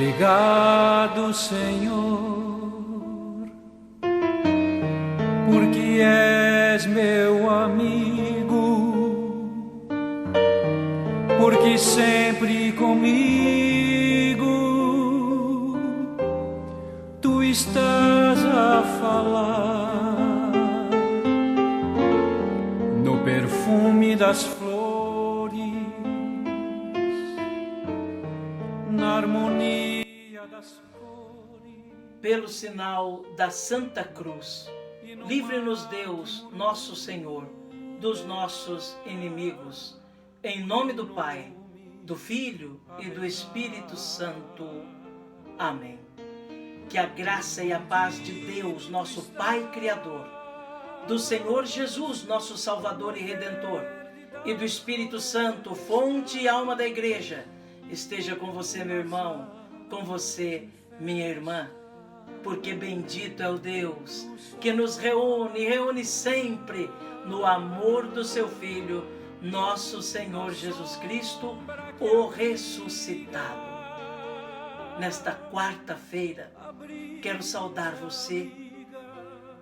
Obrigado, Senhor, porque és meu amigo, porque sempre comigo tu estás a falar no perfume das flores, na harmonia das cores. Pelo sinal da Santa Cruz, livre-nos Deus, nosso Senhor, dos nossos inimigos. Em nome do Pai, do Filho e do Espírito Santo. Amém. Que a graça e a paz de Deus, nosso Pai Criador, do Senhor Jesus, nosso Salvador e Redentor, e do Espírito Santo, fonte e alma da Igreja, esteja com você, meu irmão, com você, minha irmã, porque bendito é o Deus que nos reúne sempre no amor do seu Filho, nosso Senhor Jesus Cristo, o ressuscitado. Nesta quarta-feira, quero saudar você,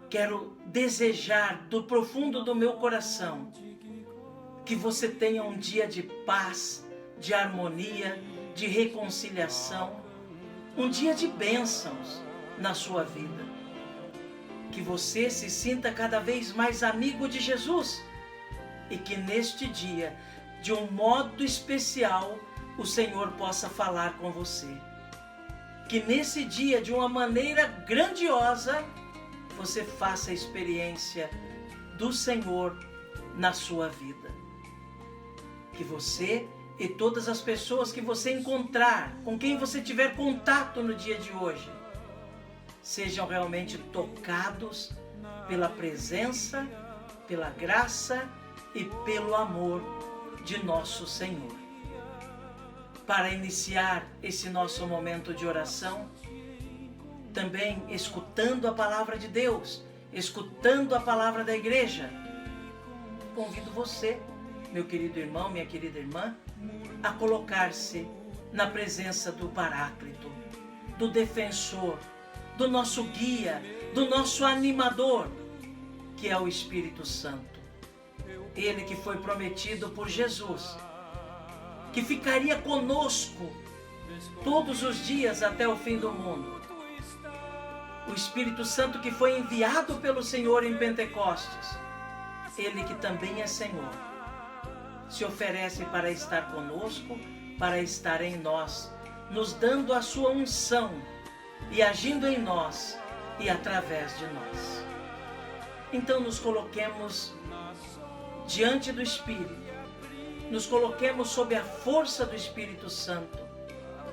quero desejar do profundo do meu coração que você tenha um dia de paz, de harmonia, de reconciliação, um dia de bênçãos na sua vida. Que você se sinta cada vez mais amigo de Jesus e que neste dia, de um modo especial, o Senhor possa falar com você. Que nesse dia, de uma maneira grandiosa, você faça a experiência do Senhor na sua vida. Que você e todas as pessoas que você encontrar, com quem você tiver contato no dia de hoje, sejam realmente tocados pela presença, pela graça e pelo amor de nosso Senhor. Para iniciar esse nosso momento de oração, também escutando a palavra de Deus, escutando a palavra da igreja, convido você, meu querido irmão, minha querida irmã, a colocar-se na presença do Paráclito, do defensor, do nosso guia, do nosso animador, que é o Espírito Santo. Ele que foi prometido por Jesus, que ficaria conosco todos os dias até o fim do mundo. O Espírito Santo que foi enviado pelo Senhor em Pentecostes, ele que também é Senhor, se oferece para estar conosco, para estar em nós, nos dando a sua unção e agindo em nós e através de nós. Então nos coloquemos diante do Espírito, nos coloquemos sob a força do Espírito Santo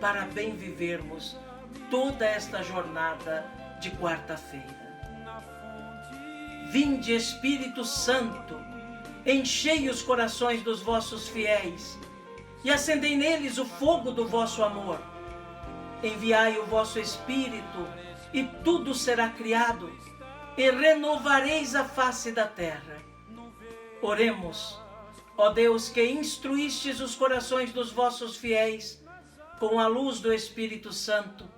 para bem vivermos toda esta jornada de quarta-feira. Vinde, Espírito Santo, enchei os corações dos vossos fiéis e acendei neles o fogo do vosso amor. Enviai o vosso Espírito e tudo será criado e renovareis a face da terra. Oremos, ó Deus, que instruístes os corações dos vossos fiéis com a luz do Espírito Santo.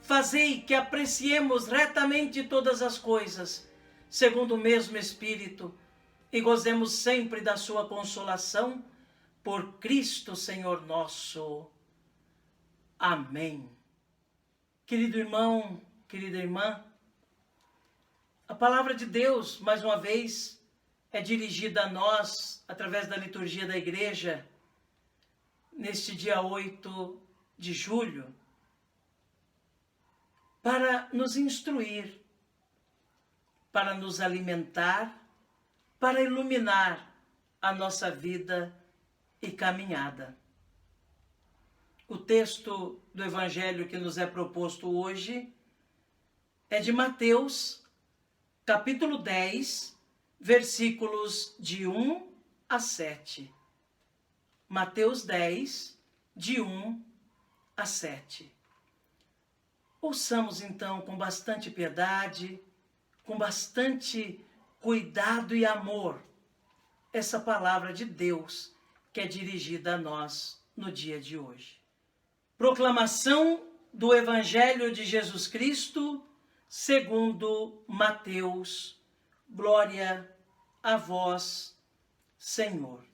Fazei que apreciemos retamente todas as coisas, segundo o mesmo Espírito, e gozemos sempre da sua consolação, por Cristo Senhor nosso. Amém. Querido irmão, querida irmã, a palavra de Deus, mais uma vez, é dirigida a nós, através da liturgia da igreja, neste dia 8 de julho, para nos instruir, para nos alimentar, para iluminar a nossa vida e caminhada. O texto do Evangelho que nos é proposto hoje é de Mateus, capítulo 10, versículos de 1 a 7. Mateus 10, de 1 a 7. Ouçamos então com bastante piedade, com bastante cuidado e amor, essa palavra de Deus que é dirigida a nós no dia de hoje. Proclamação do Evangelho de Jesus Cristo, segundo Mateus. Glória a vós, Senhor.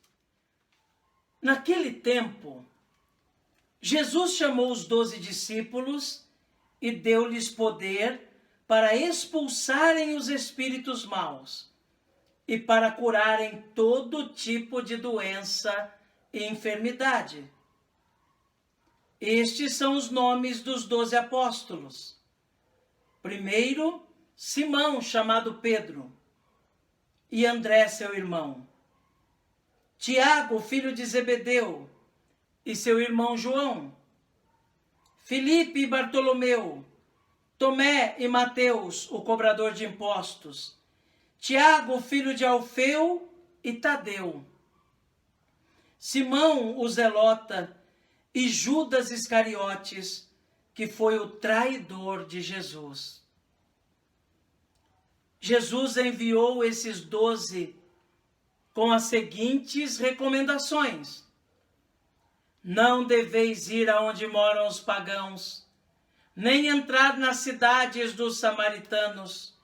Naquele tempo, Jesus chamou os 12 discípulos e deu-lhes poder para expulsarem os espíritos maus e para curarem todo tipo de doença e enfermidade. Estes são os nomes dos 12 apóstolos. Primeiro, Simão, chamado Pedro, e André, seu irmão. Tiago, filho de Zebedeu, e seu irmão João. Filipe e Bartolomeu. Tomé e Mateus, o cobrador de impostos. Tiago, filho de Alfeu, e Tadeu. Simão, o zelota, e Judas Iscariotes, que foi o traidor de Jesus. Jesus enviou esses 12 com as seguintes recomendações: não deveis ir aonde moram os pagãos, nem entrar nas cidades dos samaritanos.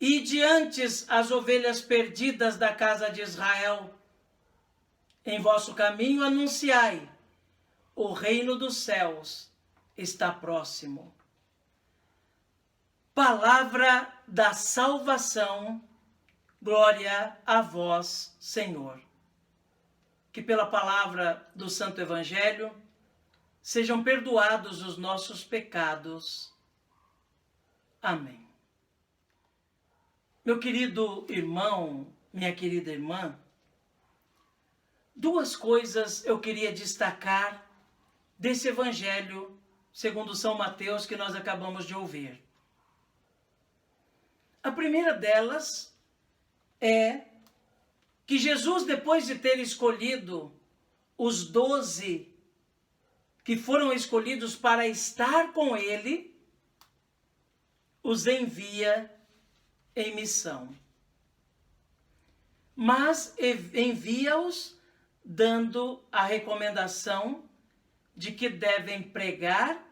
Ide antes as ovelhas perdidas da casa de Israel. Em vosso caminho anunciai: o reino dos céus está próximo. Palavra da salvação, glória a vós, Senhor. Que pela palavra do Santo Evangelho sejam perdoados os nossos pecados. Amém. Meu querido irmão, minha querida irmã, duas coisas eu queria destacar desse Evangelho segundo São Mateus que nós acabamos de ouvir. A primeira delas é que Jesus, depois de ter escolhido os 12 que foram escolhidos para estar com ele, os envia em missão. Mas envia-os dando a recomendação de que devem pregar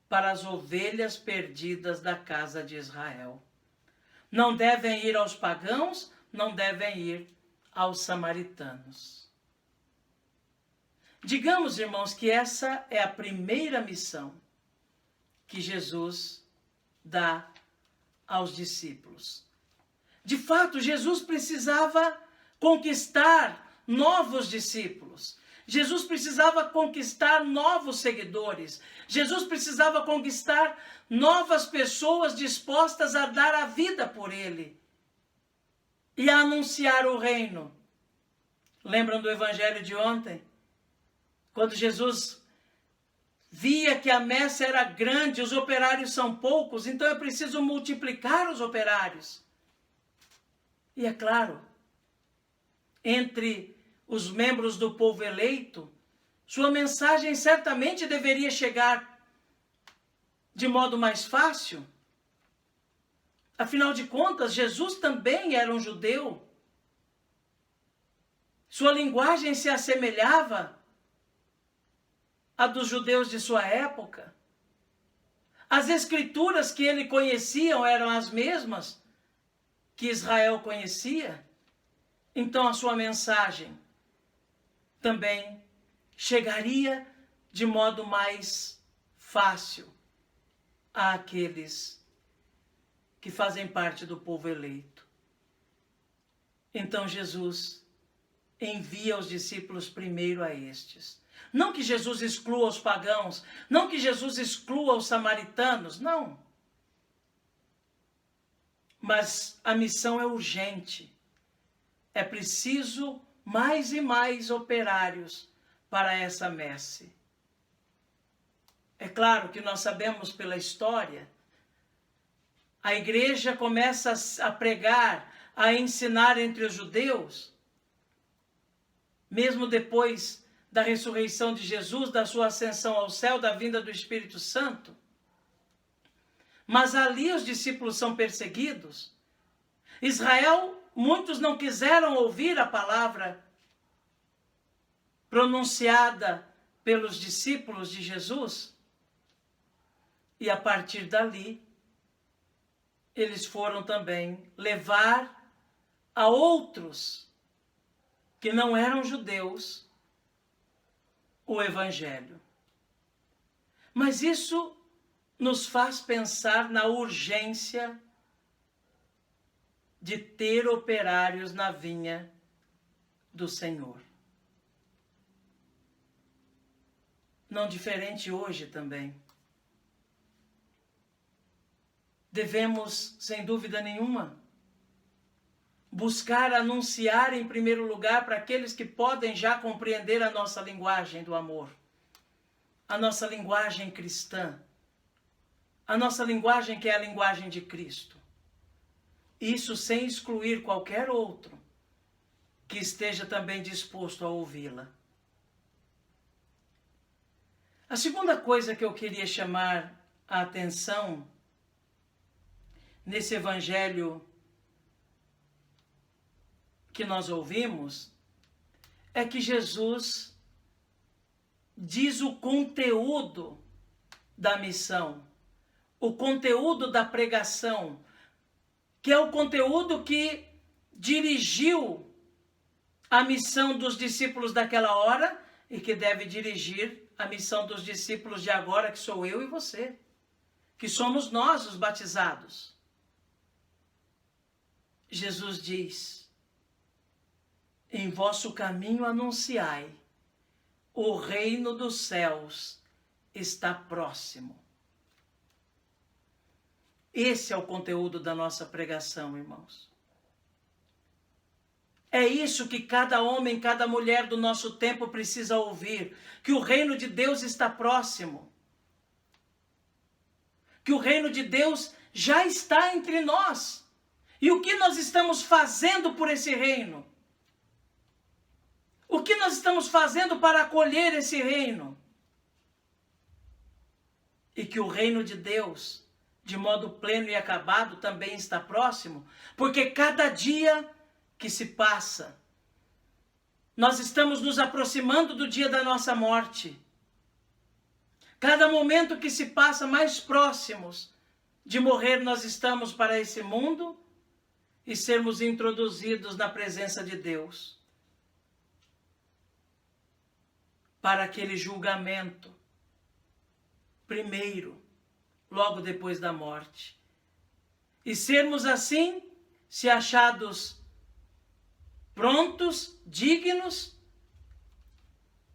para as ovelhas perdidas da casa de Israel. Não devem ir aos pagãos, não devem ir aos samaritanos. Digamos, irmãos, que essa é a primeira missão que Jesus dá aos discípulos. De fato, Jesus precisava conquistar novos discípulos. Jesus precisava conquistar novos seguidores. Jesus precisava conquistar novas pessoas dispostas a dar a vida por ele e a anunciar o reino. Lembram do evangelho de ontem? Quando Jesus via que a messe era grande, os operários são poucos, então é preciso multiplicar os operários. E é claro, entre os membros do povo eleito, sua mensagem certamente deveria chegar de modo mais fácil. Afinal de contas, Jesus também era um judeu. Sua linguagem se assemelhava à dos judeus de sua época. As escrituras que ele conhecia eram as mesmas que Israel conhecia. Então a sua mensagem também chegaria de modo mais fácil àqueles que fazem parte do povo eleito. Então Jesus envia os discípulos primeiro a estes. Não que Jesus exclua os pagãos, não que Jesus exclua os samaritanos, não. Mas a missão é urgente. É preciso mais e mais operários para essa messe. É claro que nós sabemos pela história, a igreja começa a pregar, a ensinar entre os judeus, mesmo depois da ressurreição de Jesus, da sua ascensão ao céu, da vinda do Espírito Santo. Mas ali os discípulos são perseguidos. Israel, muitos não quiseram ouvir a palavra pronunciada pelos discípulos de Jesus. E a partir dali, eles foram também levar a outros que não eram judeus o Evangelho. Mas isso nos faz pensar na urgência de ter operários na vinha do Senhor. Não diferente hoje também. Devemos, sem dúvida nenhuma, buscar anunciar em primeiro lugar para aqueles que podem já compreender a nossa linguagem do amor, a nossa linguagem cristã, a nossa linguagem que é a linguagem de Cristo. Isso sem excluir qualquer outro que esteja também disposto a ouvi-la. A segunda coisa que eu queria chamar a atenção nesse evangelho que nós ouvimos é que Jesus diz o conteúdo da missão, o conteúdo da pregação, que é o conteúdo que dirigiu a missão dos discípulos daquela hora e que deve dirigir a missão dos discípulos de agora, que sou eu e você, que somos nós os batizados. Jesus diz: em vosso caminho anunciai, o reino dos céus está próximo. Esse é o conteúdo da nossa pregação, irmãos. É isso que cada homem, cada mulher do nosso tempo precisa ouvir, que o reino de Deus está próximo. Que o reino de Deus já está entre nós. E o que nós estamos fazendo por esse reino? O que nós estamos fazendo para acolher esse reino? E que o reino de Deus, de modo pleno e acabado, também está próximo, porque cada dia que se passa, nós estamos nos aproximando do dia da nossa morte. Cada momento que se passa mais próximos de morrer, nós estamos para esse mundo e sermos introduzidos na presença de Deus, para aquele julgamento primeiro, logo depois da morte, e sermos assim, se achados prontos, dignos,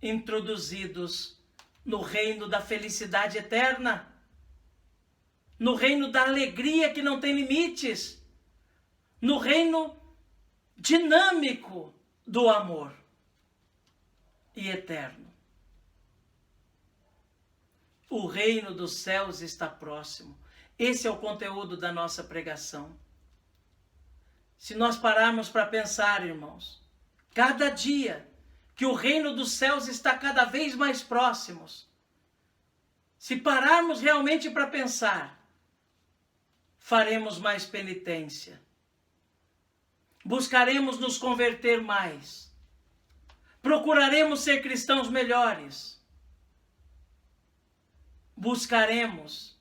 introduzidos no reino da felicidade eterna, no reino da alegria que não tem limites, no reino dinâmico do amor e eterno. O reino dos céus está próximo. Esse é o conteúdo da nossa pregação. Se nós pararmos para pensar, irmãos, cada dia que o reino dos céus está cada vez mais próximos, se pararmos realmente para pensar, faremos mais penitência, buscaremos nos converter mais, procuraremos ser cristãos melhores, buscaremos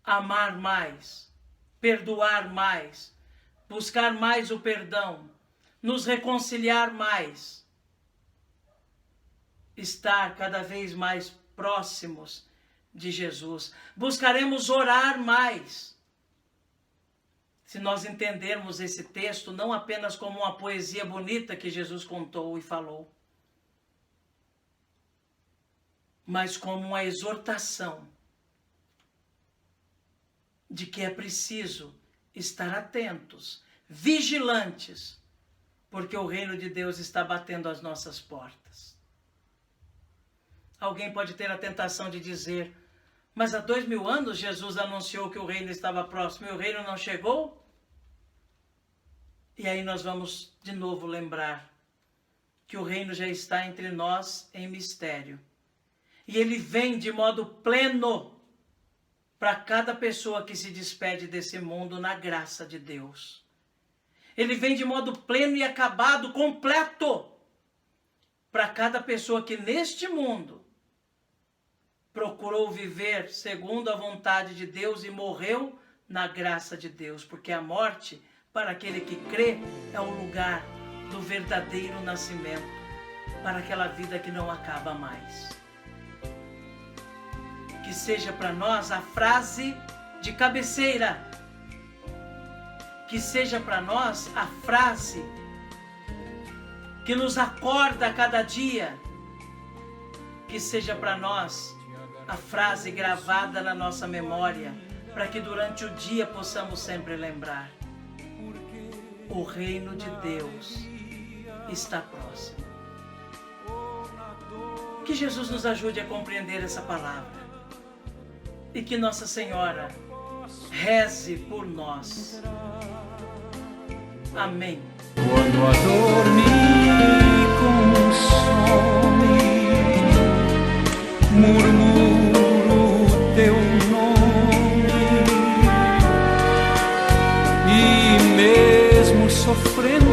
amar mais, perdoar mais, buscar mais o perdão, nos reconciliar mais, estar cada vez mais próximos de Jesus. Buscaremos orar mais. Se nós entendermos esse texto não apenas como uma poesia bonita que Jesus contou e falou, mas como uma exortação de que é preciso estar atentos, vigilantes, porque o reino de Deus está batendo às nossas portas. Alguém pode ter a tentação de dizer: mas há 2000 anos Jesus anunciou que o reino estava próximo e o reino não chegou? E aí nós vamos de novo lembrar que o reino já está entre nós em mistério. E ele vem de modo pleno para cada pessoa que se despede desse mundo na graça de Deus. Ele vem de modo pleno e acabado, completo, para cada pessoa que neste mundo procurou viver segundo a vontade de Deus e morreu na graça de Deus, porque a morte, para aquele que crê, é o lugar do verdadeiro nascimento, para aquela vida que não acaba mais. Que seja para nós a frase de cabeceira, que seja para nós a frase que nos acorda a cada dia, que seja para nós a frase gravada na nossa memória, para que durante o dia possamos sempre lembrar: o reino de Deus está próximo. Que Jesus nos ajude a compreender essa palavra e que Nossa Senhora reze por nós. Amém. Quando a dor me consome, murmuro o teu nome, e mesmo sofrendo